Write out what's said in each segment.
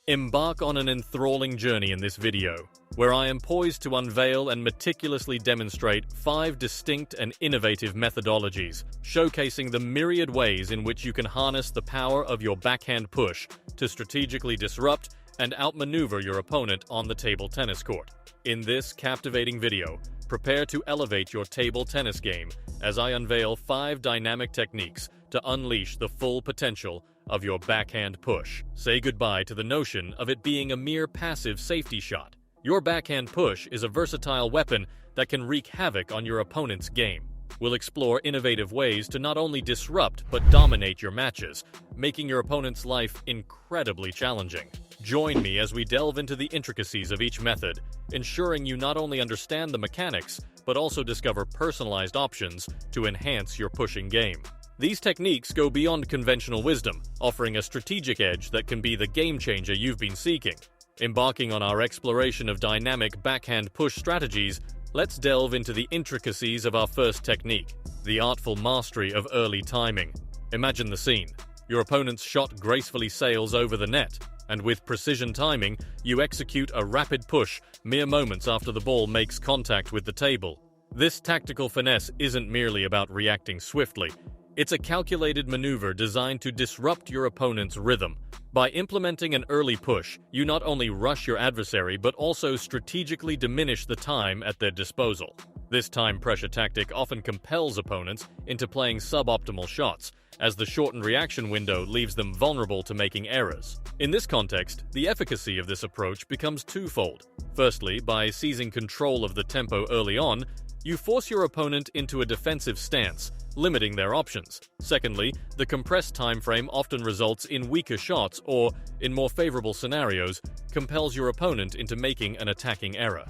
Embark on an enthralling journey in this video, where I am poised to unveil and meticulously demonstrate 5 distinct and innovative methodologies, showcasing the myriad ways in which you can harness the power of your backhand push to strategically disrupt and outmaneuver your opponent on the table tennis court. In this captivating video, prepare to elevate your table tennis game as I unveil 5 dynamic techniques to unleash the full potential of your backhand push. Say goodbye to the notion of it being a mere passive safety shot. Your backhand push is a versatile weapon that can wreak havoc on your opponent's game. We'll explore innovative ways to not only disrupt but dominate your matches, making your opponent's life incredibly challenging. Join me as we delve into the intricacies of each method, ensuring you not only understand the mechanics, but also discover personalized options to enhance your pushing game. These techniques go beyond conventional wisdom, offering a strategic edge that can be the game-changer you've been seeking. Embarking on our exploration of dynamic backhand push strategies, let's delve into the intricacies of our first technique, the artful mastery of early timing. Imagine the scene. Your opponent's shot gracefully sails over the net, and with precision timing, you execute a rapid push mere moments after the ball makes contact with the table. This tactical finesse isn't merely about reacting swiftly. It's a calculated maneuver designed to disrupt your opponent's rhythm. By implementing an early push, you not only rush your adversary but also strategically diminish the time at their disposal. This time pressure tactic often compels opponents into playing suboptimal shots, as the shortened reaction window leaves them vulnerable to making errors. In this context, the efficacy of this approach becomes twofold. Firstly, by seizing control of the tempo early on, you force your opponent into a defensive stance, limiting their options. Secondly, the compressed time frame often results in weaker shots or, in more favorable scenarios, compels your opponent into making an attacking error.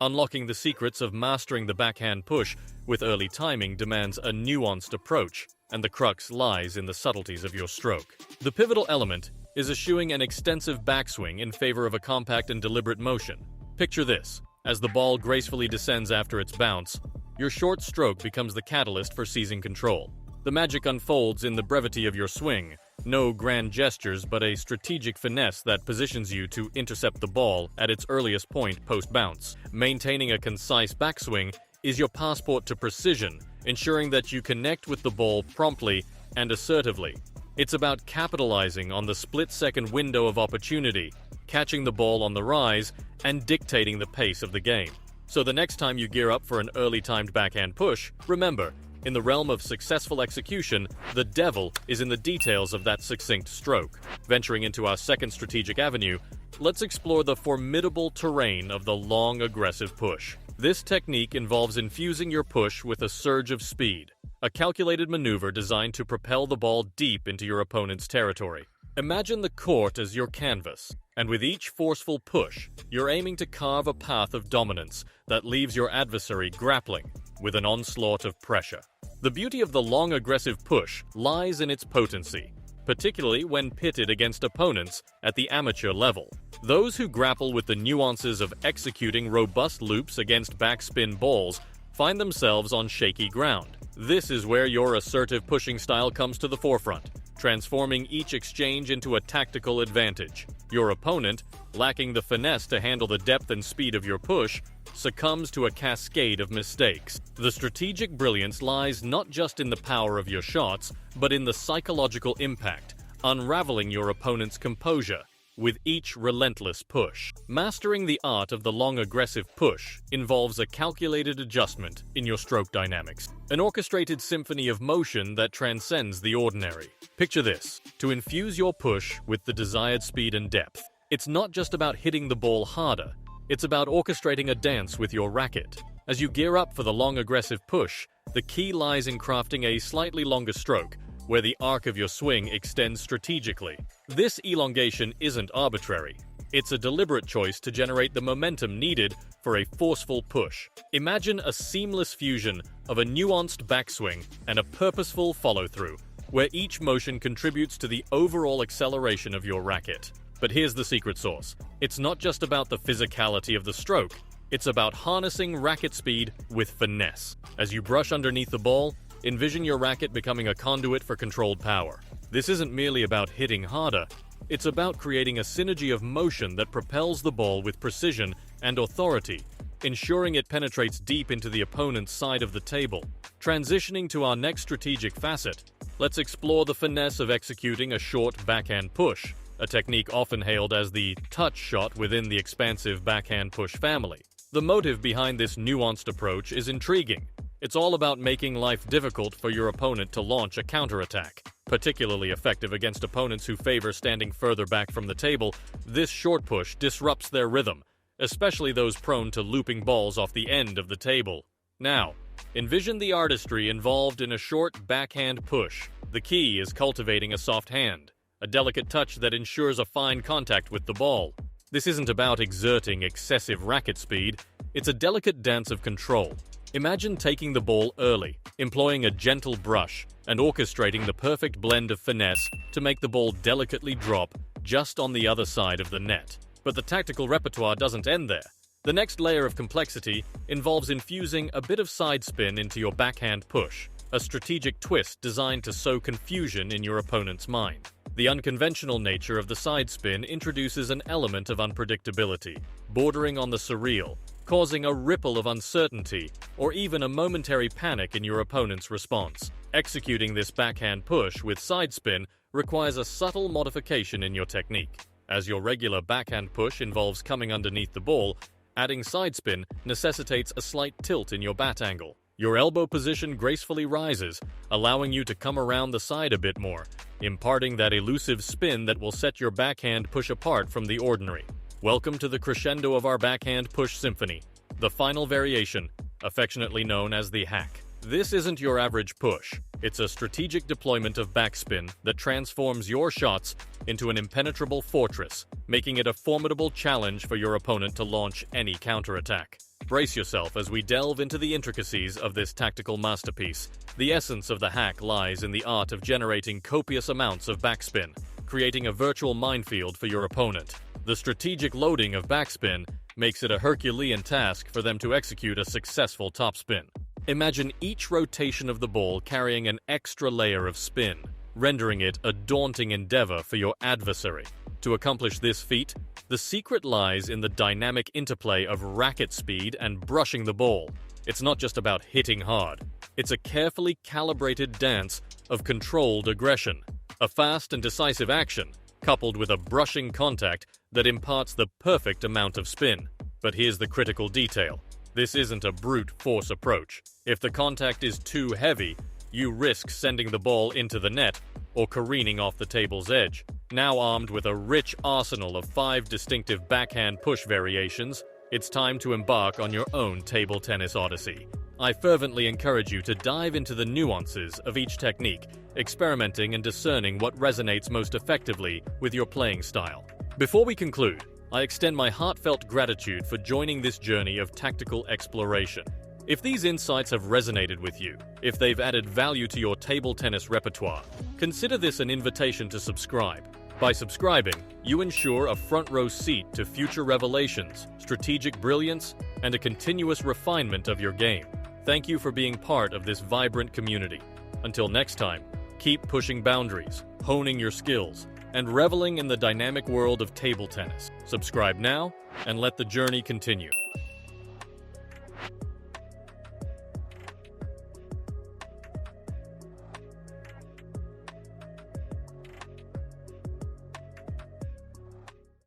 Unlocking the secrets of mastering the backhand push with early timing demands a nuanced approach, and the crux lies in the subtleties of your stroke. The pivotal element is eschewing an extensive backswing in favor of a compact and deliberate motion. Picture this. As the ball gracefully descends after its bounce, your short stroke becomes the catalyst for seizing control. The magic unfolds in the brevity of your swing. No grand gestures, but a strategic finesse that positions you to intercept the ball at its earliest point post-bounce. Maintaining a concise backswing is your passport to precision, ensuring that you connect with the ball promptly and assertively. It's about capitalizing on the split-second window of opportunity, catching the ball on the rise, and dictating the pace of the game. So the next time you gear up for an early-timed backhand push, remember, in the realm of successful execution, the devil is in the details of that succinct stroke. Venturing into our second strategic avenue, let's explore the formidable terrain of the long, aggressive push. This technique involves infusing your push with a surge of speed, a calculated maneuver designed to propel the ball deep into your opponent's territory. Imagine the court as your canvas, and with each forceful push, you're aiming to carve a path of dominance that leaves your adversary grappling with an onslaught of pressure. The beauty of the long aggressive push lies in its potency, particularly when pitted against opponents at the amateur level. Those who grapple with the nuances of executing robust loops against backspin balls find themselves on shaky ground. This is where your assertive pushing style comes to the forefront, transforming each exchange into a tactical advantage. Your opponent, lacking the finesse to handle the depth and speed of your push, succumbs to a cascade of mistakes. The strategic brilliance lies not just in the power of your shots, but in the psychological impact, unraveling your opponent's composure with each relentless push. Mastering the art of the long aggressive push involves a calculated adjustment in your stroke dynamics, an orchestrated symphony of motion that transcends the ordinary. Picture this: to infuse your push with the desired speed and depth, it's not just about hitting the ball harder, it's about orchestrating a dance with your racket. As you gear up for the long aggressive push, the key lies in crafting a slightly longer stroke, where the arc of your swing extends strategically. This elongation isn't arbitrary. It's a deliberate choice to generate the momentum needed for a forceful push. Imagine a seamless fusion of a nuanced backswing and a purposeful follow-through, where each motion contributes to the overall acceleration of your racket. But here's the secret sauce. It's not just about the physicality of the stroke. It's about harnessing racket speed with finesse. As you brush underneath the ball, Envision your racket becoming a conduit for controlled power. This isn't merely about hitting harder, it's about creating a synergy of motion that propels the ball with precision and authority, ensuring it penetrates deep into the opponent's side of the table. Transitioning to our next strategic facet, let's explore the finesse of executing a short backhand push, a technique often hailed as the touch shot within the expansive backhand push family. The motive behind this nuanced approach is intriguing. It's all about making life difficult for your opponent to launch a counterattack. Particularly effective against opponents who favor standing further back from the table, this short push disrupts their rhythm, especially those prone to looping balls off the end of the table. Now, envision the artistry involved in a short backhand push. The key is cultivating a soft hand, a delicate touch that ensures a fine contact with the ball. This isn't about exerting excessive racket speed, it's a delicate dance of control. Imagine taking the ball early, employing a gentle brush, and orchestrating the perfect blend of finesse to make the ball delicately drop just on the other side of the net. But the tactical repertoire doesn't end there. The next layer of complexity involves infusing a bit of side spin into your backhand push, a strategic twist designed to sow confusion in your opponent's mind. The unconventional nature of the side spin introduces an element of unpredictability, bordering on the surreal, causing a ripple of uncertainty or even a momentary panic in your opponent's response. Executing this backhand push with side spin requires a subtle modification in your technique. As your regular backhand push involves coming underneath the ball, adding side spin necessitates a slight tilt in your bat angle. Your elbow position gracefully rises, allowing you to come around the side a bit more, imparting that elusive spin that will set your backhand push apart from the ordinary. Welcome to the crescendo of our backhand push symphony, the final variation, affectionately known as the hack. This isn't your average push. It's a strategic deployment of backspin that transforms your shots into an impenetrable fortress, making it a formidable challenge for your opponent to launch any counterattack. Brace yourself as we delve into the intricacies of this tactical masterpiece. The essence of the hack lies in the art of generating copious amounts of backspin, creating a virtual minefield for your opponent. The strategic loading of backspin makes it a Herculean task for them to execute a successful topspin. Imagine each rotation of the ball carrying an extra layer of spin, rendering it a daunting endeavor for your adversary. To accomplish this feat, the secret lies in the dynamic interplay of racket speed and brushing the ball. It's not just about hitting hard. It's a carefully calibrated dance of controlled aggression, a fast and decisive action, coupled with a brushing contact that imparts the perfect amount of spin. But here's the critical detail. This isn't a brute force approach. If the contact is too heavy, you risk sending the ball into the net or careening off the table's edge. Now armed with a rich arsenal of 5 distinctive backhand push variations, it's time to embark on your own table tennis odyssey. I fervently encourage you to dive into the nuances of each technique, experimenting and discerning what resonates most effectively with your playing style. Before we conclude, I extend my heartfelt gratitude for joining this journey of tactical exploration. If these insights have resonated with you, if they've added value to your table tennis repertoire, consider this an invitation to subscribe. By subscribing, you ensure a front row seat to future revelations, strategic brilliance, and a continuous refinement of your game. Thank you for being part of this vibrant community. Until next time, keep pushing boundaries, honing your skills, and reveling in the dynamic world of table tennis. Subscribe now and let the journey continue.